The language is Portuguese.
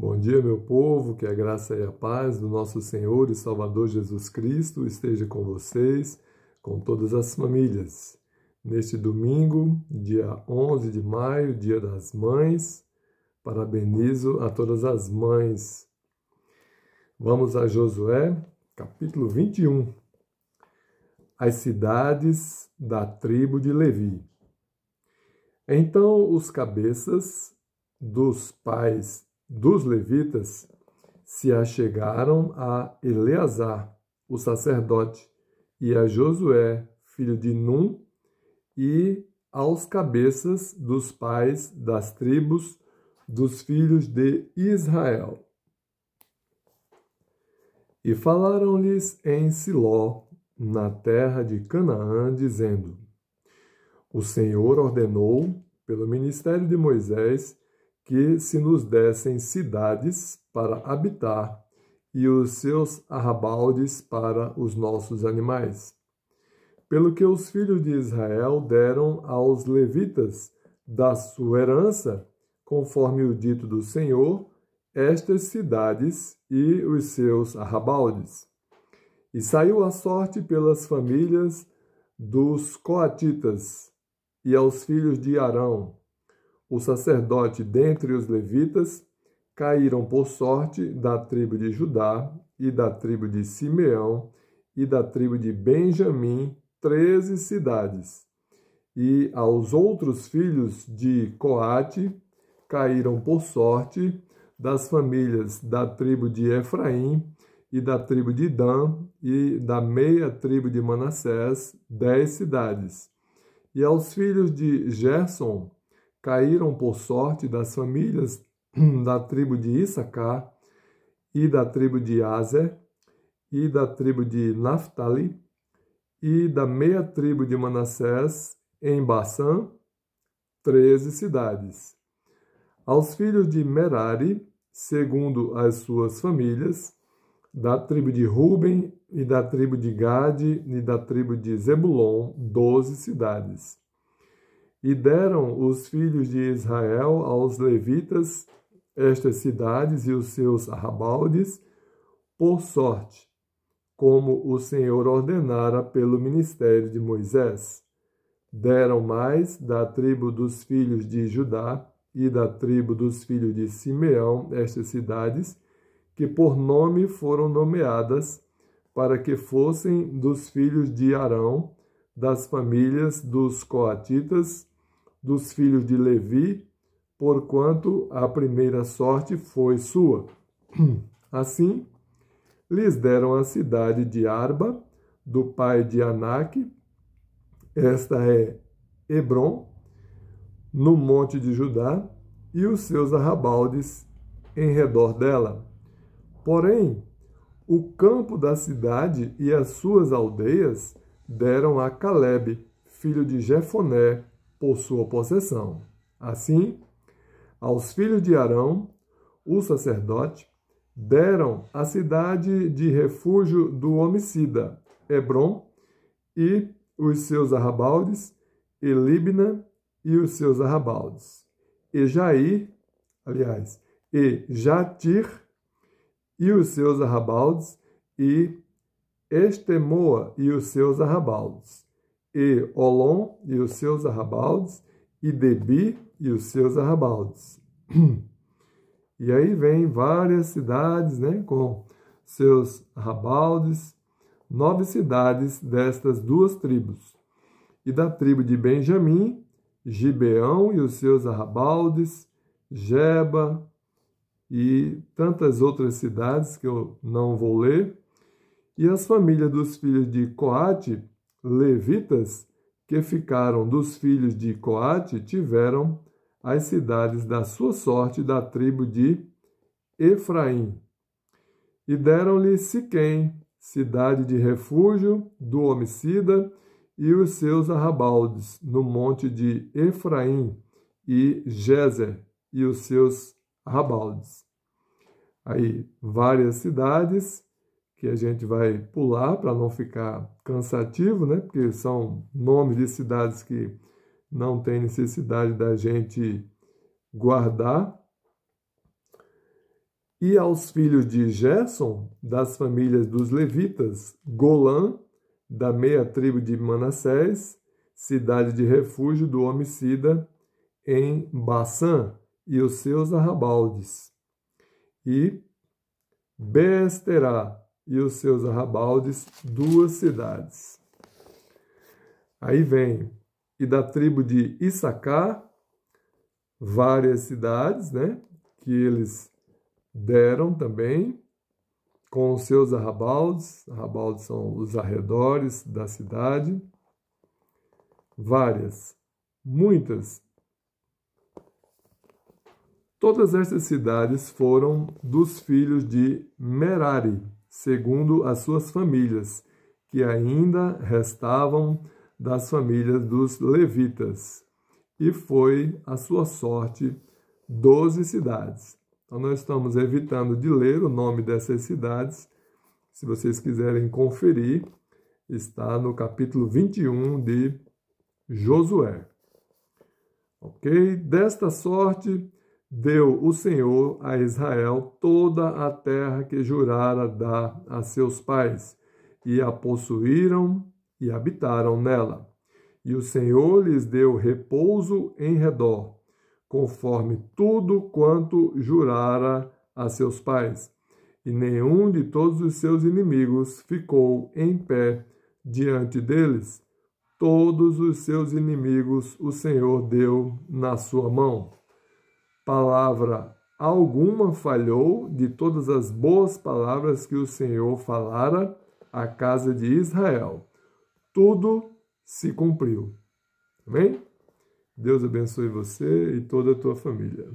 Bom dia, meu povo, que a graça e a paz do nosso Senhor e Salvador Jesus Cristo esteja com vocês, com todas as famílias. Neste domingo, dia 11 de maio, Dia das Mães, parabenizo a todas as mães. Vamos a Josué, capítulo 21. As cidades da tribo de Levi. Então os cabeças dos pais dos levitas se achegaram a Eleazar, o sacerdote, e a Josué, filho de Num, e aos cabeças dos pais das tribos dos filhos de Israel. E falaram-lhes em Siló, na terra de Canaã, dizendo: O Senhor ordenou, pelo ministério de Moisés, que se nos dessem cidades para habitar e os seus arrabaldes para os nossos animais. Pelo que os filhos de Israel deram aos levitas da sua herança, conforme o dito do Senhor, estas cidades e os seus arrabaldes. E saiu a sorte pelas famílias dos coatitas e aos filhos de Arão, o sacerdote dentre os levitas, caíram por sorte da tribo de Judá e da tribo de Simeão e da tribo de Benjamim 13 cidades. E aos outros filhos de Coate caíram por sorte das famílias da tribo de Efraim e da tribo de Dan e da meia tribo de Manassés 10 cidades. E aos filhos de Gerson caíram por sorte das famílias da tribo de Issacar e da tribo de Aser e da tribo de Naphtali e da meia tribo de Manassés em Bassã, 13 cidades. Aos filhos de Merari, segundo as suas famílias, da tribo de Ruben e da tribo de Gade e da tribo de Zebulon, 12 cidades. E deram os filhos de Israel aos levitas estas cidades e os seus arrabaldes por sorte, como o Senhor ordenara pelo ministério de Moisés. Deram mais da tribo dos filhos de Judá e da tribo dos filhos de Simeão estas cidades, que por nome foram nomeadas, para que fossem dos filhos de Arão, das famílias dos coatitas, dos filhos de Levi, porquanto a primeira sorte foi sua. Assim, lhes deram a cidade de Arba, do pai de Anak, esta é Hebrom, no monte de Judá, e os seus arrabaldes em redor dela. Porém, o campo da cidade e as suas aldeias deram a Calebe, filho de Jefoné, por sua possessão. Assim, aos filhos de Arão, o sacerdote, deram a cidade de refúgio do homicida, Hebrom, e os seus arrabaldes, e Libna e os seus arrabaldes, e Jatir e os seus arrabaldes, e Estemoa e os seus arrabaldes, e Olom e os seus arrabaldes, e Debi e os seus arrabaldes. E aí vem várias cidades, com seus arrabaldes, 9 cidades destas duas tribos. E da tribo de Benjamim, Gibeão e os seus arrabaldes, Geba e tantas outras cidades que eu não vou ler. E as famílias dos filhos de Coate, levitas, que ficaram dos filhos de Coate, tiveram as cidades da sua sorte da tribo de Efraim. E deram-lhe Siquém, cidade de refúgio do homicida, e os seus arrabaldes, no monte de Efraim, e Gezer, e os seus arrabaldes. Aí, várias cidades que a gente vai pular para não ficar cansativo, porque são nomes de cidades que não tem necessidade da gente guardar. E aos filhos de Gerson, das famílias dos levitas, Golã, da meia tribo de Manassés, cidade de refúgio do homicida em Baçã, e os seus arrabaldes. E Beesterá e os seus arrabaldes, 2 cidades. Aí vem, e da tribo de Issacar, várias cidades, né, que eles deram também, com os seus arrabaldes. Arrabaldes são os arredores da cidade. Várias, muitas. Todas essas cidades foram dos filhos de Merari, segundo as suas famílias, que ainda restavam das famílias dos levitas. E foi a sua sorte 12 cidades. Então, nós estamos evitando de ler o nome dessas cidades. Se vocês quiserem conferir, está no capítulo 21 de Josué. Ok? Desta sorte, deu o Senhor a Israel toda a terra que jurara dar a seus pais, e a possuíram e habitaram nela. E o Senhor lhes deu repouso em redor, conforme tudo quanto jurara a seus pais. E nenhum de todos os seus inimigos ficou em pé diante deles. Todos os seus inimigos o Senhor deu na sua mão. Palavra alguma falhou de todas as boas palavras que o Senhor falara à casa de Israel. Tudo se cumpriu. Amém? Deus abençoe você e toda a tua família.